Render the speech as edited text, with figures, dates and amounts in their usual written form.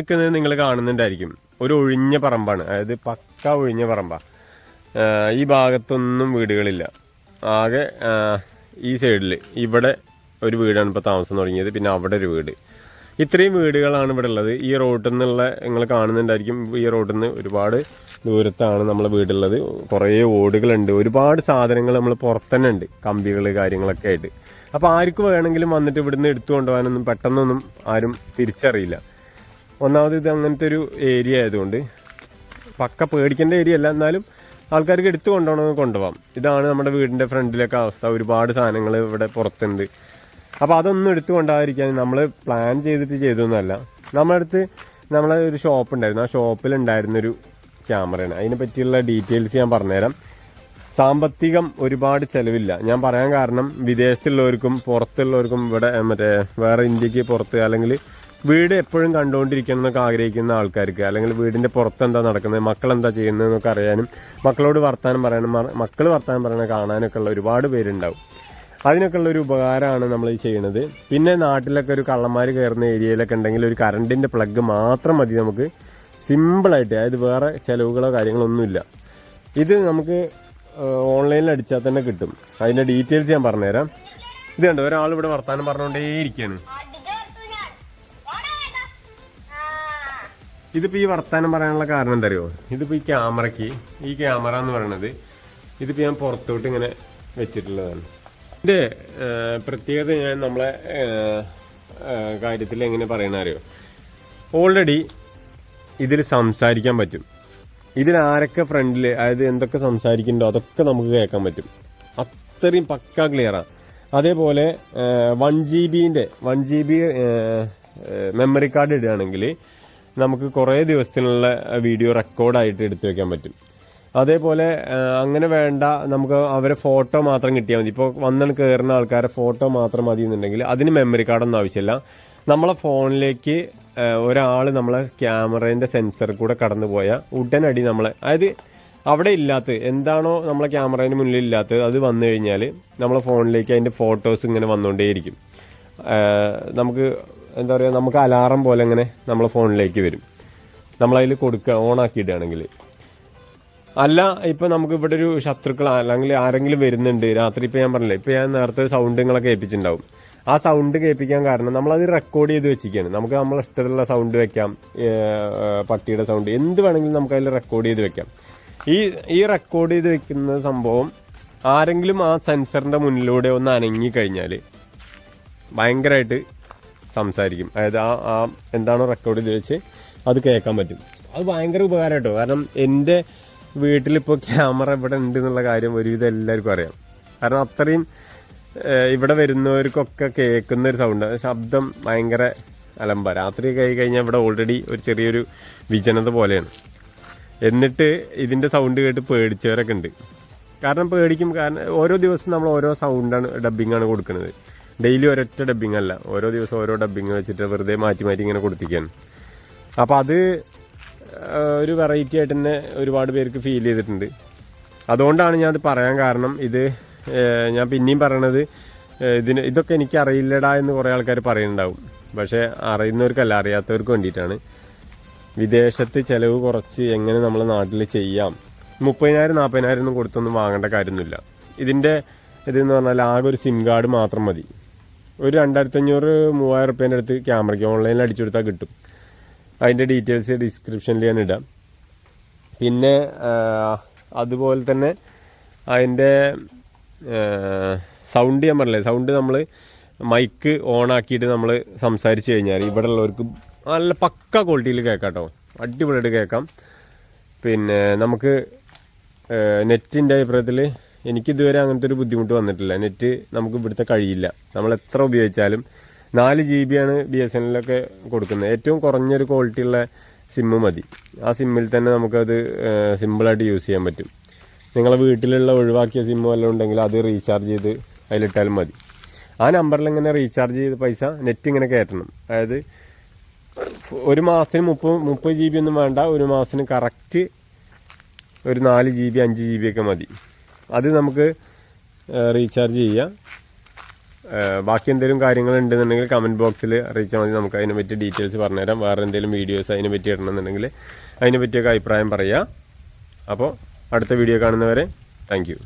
നിൽക്കുന്നത് നിങ്ങൾ കാണുന്നുണ്ടായിരിക്കും. ഒരു ഒഴിഞ്ഞ പറമ്പാണ്, അതായത് പക്ക ഒഴിഞ്ഞ പറമ്പാണ്. ഈ ഭാഗത്തൊന്നും വീടുകളില്ല. ആകെ ഈ സൈഡിൽ ഇവിടെ ഒരു വീടാണ് ഇപ്പോൾ താമസം തുടങ്ങിയത്, പിന്നെ അവിടെ ഒരു വീട്. ഇത്രയും വീടുകളാണ് ഇവിടെ ഉള്ളത്. ഈ റോഡിൽ നിന്നുള്ള നിങ്ങൾ കാണുന്നുണ്ടായിരിക്കും, ഈ റോഡിൽ നിന്ന് ഒരുപാട് ദൂരത്താണ് നമ്മളെ വീടുള്ളത്. കുറേ ഓടുകളുണ്ട്, ഒരുപാട് സാധനങ്ങൾ നമ്മൾ പുറത്ത് തന്നെ ഉണ്ട്, കമ്പികൾ കാര്യങ്ങളൊക്കെ ആയിട്ട്. അപ്പോൾ ആർക്ക് വേണമെങ്കിലും വന്നിട്ട് ഇവിടുന്ന് എടുത്തു കൊണ്ടുപോകാനൊന്നും പെട്ടെന്നൊന്നും ആരും തിരിച്ചറിയില്ല. ഒന്നാമത് ഇത് അങ്ങനത്തെ ഒരു ഏരിയ ആയതുകൊണ്ട് പക്ക പേടിക്കേണ്ട ഏരിയ അല്ല, എന്നാലും ആൾക്കാർക്ക് എടുത്തു കൊണ്ടുപോകണമെങ്കിൽ കൊണ്ടുപോകാം. ഇതാണ് നമ്മുടെ വീടിൻ്റെ ഫ്രണ്ടിലൊക്കെ അവസ്ഥ. ഒരുപാട് സാധനങ്ങൾ ഇവിടെ പുറത്തുണ്ട്. അപ്പോൾ അതൊന്നും എടുത്തു കൊണ്ടാതിരിക്കാൻ നമ്മൾ പ്ലാൻ ചെയ്തിട്ട് ചെയ്തൊന്നുമല്ല. നമ്മളടുത്ത് നമ്മളെ ഒരു ഷോപ്പ് ഉണ്ടായിരുന്നു, ആ ഷോപ്പിലുണ്ടായിരുന്നൊരു ക്യാമറയാണ്. അതിനെ പറ്റിയുള്ള ഡീറ്റെയിൽസ് ഞാൻ പറഞ്ഞുതരാം. സാമ്പത്തികം ഒരുപാട് ചിലവില്ല. ഞാൻ പറയാൻ കാരണം വിദേശത്തുള്ളവർക്കും പുറത്തുള്ളവർക്കും ഇവിടെ വേറെ ഇന്ത്യക്ക് പുറത്ത് അല്ലെങ്കിൽ വീട് എപ്പോഴും കണ്ടുകൊണ്ടിരിക്കണം എന്നൊക്കെ ആഗ്രഹിക്കുന്ന ആൾക്കാർക്ക്, അല്ലെങ്കിൽ വീടിൻ്റെ പുറത്ത് എന്താ നടക്കുന്നത്, മക്കളെന്താ ചെയ്യുന്നതെന്നൊക്കെ അറിയാനും മക്കളോട് വർത്താനം പറയാനും മക്കൾ വർത്താനം പറയണ കാണാനൊക്കെ ഉള്ള ഒരുപാട് പേരുണ്ടാവും. അതിനൊക്കെ ഉള്ളൊരു ഉപകാരമാണ് നമ്മൾ ഈ ചെയ്യണത്. പിന്നെ നാട്ടിലൊക്കെ ഒരു കള്ളന്മാർ കയറുന്ന ഏരിയയിലൊക്കെ ഉണ്ടെങ്കിൽ ഒരു കറണ്ടിൻ്റെ പ്ലഗ് മാത്രം മതി നമുക്ക് സിമ്പിളായിട്ട്. അതായത് വേറെ ചിലവുകളോ കാര്യങ്ങളൊന്നുമില്ല. ഇത് നമുക്ക് ഓൺലൈനിൽ അടിച്ചാൽ തന്നെ കിട്ടും. അതിൻ്റെ ഡീറ്റെയിൽസ് ഞാൻ പറഞ്ഞുതരാം. ഇത് കണ്ടോ, ഒരാൾ ഇവിടെ വർത്താനം പറഞ്ഞുകൊണ്ടേയിരിക്കുകയാണ്. ഇതിപ്പോൾ ഈ വർത്താനം പറയാനുള്ള കാരണം എന്താ അറിയോ? ഇതിപ്പോൾ ഈ ക്യാമറ എന്ന് പറയണത് ഇതിപ്പോൾ ഞാൻ പുറത്തോട്ട് ഇങ്ങനെ വെച്ചിട്ടുള്ളതാണ്. ഇതിൻ്റെ പ്രത്യേകത ഞാൻ നമ്മളെ കാര്യത്തിൽ എങ്ങനെ പറയണ അറിയോ? ഓൾറെഡി ഇതിൽ സംസാരിക്കാൻ പറ്റും. ഇതിൽ ആരൊക്കെ ഫ്രണ്ടിൽ, അതായത് എന്തൊക്കെ സംസാരിക്കുന്നുണ്ടോ അതൊക്കെ നമുക്ക് കേൾക്കാൻ പറ്റും. അത്രയും പക്ക ക്ലിയറാണ്. അതേപോലെ 1 GB മെമ്മറി കാർഡ് ഇടുകയാണെങ്കിൽ നമുക്ക് കുറേ ദിവസത്തിനുള്ള വീഡിയോ റെക്കോർഡായിട്ട് എടുത്തു വയ്ക്കാൻ പറ്റും. അതേപോലെ അങ്ങനെ വേണ്ട, നമുക്ക് അവരെ ഫോട്ടോ മാത്രം കിട്ടിയാൽ മതി. ഇപ്പോൾ വന്ന് കയറുന്ന ആൾക്കാരെ ഫോട്ടോ മാത്രം മതി എന്നുണ്ടെങ്കിൽ അതിന് മെമ്മറി കാർഡൊന്നും ആവശ്യമില്ല. നമ്മളെ ഫോണിലേക്ക് ഒരാൾ നമ്മളെ ക്യാമറേൻ്റെ സെൻസർ കൂടെ കടന്നു പോയാൽ ഉടനടി നമ്മളെ, അതായത് അവിടെ ഇല്ലാത്തത് എന്താണോ നമ്മളെ ക്യാമറേൻ്റെ മുന്നിൽ ഇല്ലാത്തത് അത് വന്നു കഴിഞ്ഞാൽ നമ്മളെ ഫോണിലേക്ക് അതിൻ്റെ ഫോട്ടോസ് ഇങ്ങനെ വന്നുകൊണ്ടേയിരിക്കും. നമുക്ക് എന്താ പറയുക, നമുക്ക് അലാറം പോലെ ഇങ്ങനെ നമ്മളെ ഫോണിലേക്ക് വരും, നമ്മളതിൽ ഓണാക്കിയിടുകയാണെങ്കിൽ. അല്ല, ഇപ്പം നമുക്ക് ഇവിടെ ഒരു ശത്രുക്കൾ അല്ലെങ്കിൽ ആരെങ്കിലും വരുന്നുണ്ട് രാത്രി, ഇപ്പോൾ ഞാൻ പറഞ്ഞില്ലേ, ഇപ്പോൾ ഞാൻ നേരത്തെ സൗണ്ട് നിങ്ങളൊക്കെ കേൾപ്പിച്ചിട്ടുണ്ടാവും. ആ സൗണ്ട് കേൾപ്പിക്കാൻ കാരണം നമ്മളത് റെക്കോർഡ് ചെയ്ത് വെച്ചിരിക്കുകയാണ്. നമുക്ക് നമ്മളെ ഇഷ്ടത്തിലുള്ള സൗണ്ട് വെക്കാം, പട്ടിയുടെ സൗണ്ട്, എന്ത് വേണമെങ്കിലും നമുക്കതിൽ റെക്കോർഡ് ചെയ്ത് വെക്കാം. ഈ റെക്കോർഡ് ചെയ്ത് വെക്കുന്ന സംഭവം ആരെങ്കിലും ആ സെൻസറിൻ്റെ മുന്നിലൂടെ ഒന്ന് അനങ്ങിക്കഴിഞ്ഞാൽ ഭയങ്കരമായിട്ട് സംസാരിക്കും. അതായത് ആ എന്താണോ റെക്കോർഡ് ചെയ്ത് വെച്ച് അത് കേൾക്കാൻ പറ്റും. അത് ഭയങ്കര ഉപകാരം കേട്ടോ. കാരണം എൻ്റെ വീട്ടിലിപ്പോൾ ക്യാമറ ഇവിടെ ഉണ്ട് എന്നുള്ള കാര്യം ഒരുവിധം എല്ലാവർക്കും അറിയാം. കാരണം അത്രയും ഇവിടെ വരുന്നവർക്കൊക്കെ കേൾക്കുന്ന ഒരു സൗണ്ട്, ശബ്ദം ഭയങ്കര അലമ്പ. രാത്രിയൊക്കെ ആയി കഴിഞ്ഞാൽ ഇവിടെ ഓൾറെഡി ഒരു ചെറിയൊരു വിജനത പോലെയാണ്. എന്നിട്ട് ഇതിൻ്റെ സൗണ്ട് കേട്ട് പേടിച്ചവരൊക്കെ ഉണ്ട്. കാരണം പേടിക്കും. കാരണം ഓരോ ദിവസം നമ്മൾ ഓരോ സൗണ്ടാണ്, ഡബ്ബിങ്ങാണ് കൊടുക്കുന്നത്. ഡെയിലി ഒരൊറ്റ ഡബ്ബിങ് അല്ല, ഓരോ ദിവസം ഓരോ ഡബ്ബിങ് വെച്ചിട്ട് വെറുതെ മാറ്റി ഇങ്ങനെ കൊടുത്തിരിക്കുകയാണ്. അപ്പോൾ അത് ഒരു വെറൈറ്റി ആയിട്ട് തന്നെ ഒരുപാട് പേർക്ക് ഫീൽ ചെയ്തിട്ടുണ്ട്. അതുകൊണ്ടാണ് ഞാനത് പറയാൻ കാരണം. ഇത് ഞാൻ പിന്നെയും പറയണത്, ഇതൊക്കെ എനിക്ക് അറിയില്ലടാ എന്ന് കുറേ ആൾക്കാർ പറയുന്നുണ്ടാവും. പക്ഷേ അറിയുന്നവർക്കല്ല, അറിയാത്തവർക്ക് വേണ്ടിയിട്ടാണ്. വിദേശത്ത് ചിലവ് കുറച്ച് എങ്ങനെ നമ്മളെ നാട്ടിൽ ചെയ്യാം. 30,000-40,000 ഒന്നും കൊടുത്തൊന്നും വാങ്ങേണ്ട കാര്യമൊന്നുമില്ല. ഇതിൻ്റെ ഇതെന്ന് പറഞ്ഞാൽ ആകെ ഒരു സിം കാർഡ് മാത്രം മതി. ഒരു 2,500-3,000 റുപ്യേൻ്റെ അടുത്ത് ക്യാമറയ്ക്ക് ഓൺലൈനിൽ അടിച്ചു കൊടുത്താൽ കിട്ടും. അതിൻ്റെ ഡീറ്റെയിൽസ് ഡിസ്ക്രിപ്ഷനിൽ ഞാൻ ഇടാം. പിന്നെ അതുപോലെ തന്നെ അതിൻ്റെ സൗണ്ട് ഞാൻ പറഞ്ഞില്ലേ, സൗണ്ട് നമ്മൾ മൈക്ക് ഓണാക്കിയിട്ട് നമ്മൾ സംസാരിച്ച് കഴിഞ്ഞാൽ ഇവിടെ ഉള്ളവർക്ക് നല്ല പക്ക ക്വാളിറ്റിയിൽ കേൾക്കാം കേട്ടോ, അടിപൊളിയായിട്ട് കേൾക്കാം. പിന്നെ നമുക്ക് നെറ്റിൻ്റെ അഭിപ്രായത്തിൽ എനിക്കിതുവരെ അങ്ങനത്തെ ഒരു ബുദ്ധിമുട്ട് വന്നിട്ടില്ല. നെറ്റ് നമുക്ക് ഇവിടുത്തെ കഴിയില്ല, നമ്മൾ എത്ര ഉപയോഗിച്ചാലും. 4 GB BSNLൊക്കെ കൊടുക്കുന്നത്. ഏറ്റവും കുറഞ്ഞൊരു ക്വാളിറ്റിയുള്ള സിമ്മ് മതി. ആ സിമ്മിൽ തന്നെ നമുക്കത് സിമ്പിളായിട്ട് യൂസ് ചെയ്യാൻ പറ്റും. നിങ്ങളെ വീട്ടിലുള്ള ഒഴിവാക്കിയ സിമ്മ് വല്ലതും ഉണ്ടെങ്കിൽ അത് റീചാർജ് ചെയ്ത് അതിലിട്ടാലും മതി. ആ നമ്പറിൽ ഇങ്ങനെ റീചാർജ് ചെയ്ത് പൈസ നെറ്റ് ഇങ്ങനെ കയറ്റണം. അതായത് ഒരു മാസത്തിന് 30 GB ഒന്നും വേണ്ട, ഒരു മാസത്തിന് കറക്റ്റ് ഒരു 4 GB 5 GB ഒക്കെ മതി. അത് നമുക്ക് റീചാർജ് ചെയ്യാം. ബാക്കി എന്തെങ്കിലും കാര്യങ്ങൾ ഉണ്ടെന്നുണ്ടെങ്കിൽ കമൻറ്റ് ബോക്സിൽ അറിയിച്ചാൽ മതി. നമുക്ക് അതിനെ പറ്റി ഡീറ്റെയിൽസ് പറഞ്ഞുതരാം. വേറെ എന്തെങ്കിലും വീഡിയോസ് അതിനെ പറ്റി ഇടണമെന്നുണ്ടെങ്കിൽ അതിനെ പറ്റിയൊക്കെ അഭിപ്രായം പറയുക. അപ്പോൾ അടുത്ത വീഡിയോ കാണുന്നവരെ താങ്ക് യു.